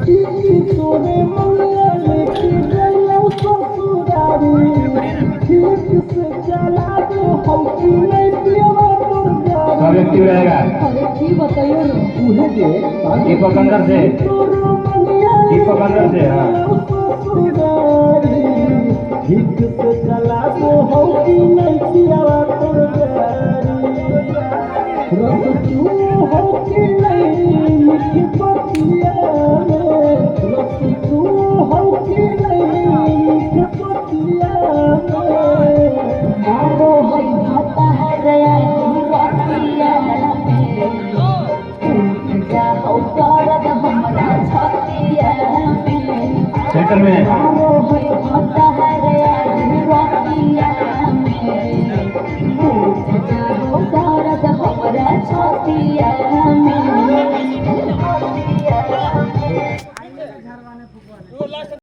तोरे मंगला लेके गइलो ससुरारी ठीक से चला दे हम की नहीं पियवा तोर गाड़ी सब एक्टिव रहेगा। अरे की बताइए ना उहे जे दीपक अंदर से दीपक अंदर से हाँ ठीक से चला दो हो कि नहीं पियावा तोर गाड़ी रस तू हो कि नहीं मीठी पतिया रस तू हो कि नहीं मीठी पतिया मारो है भाता है गया रतिया में जा हो करद हमरा छतिया में सेंटर में मारो है भाता है गया रतिया में जा हो करद हमरा छतिया में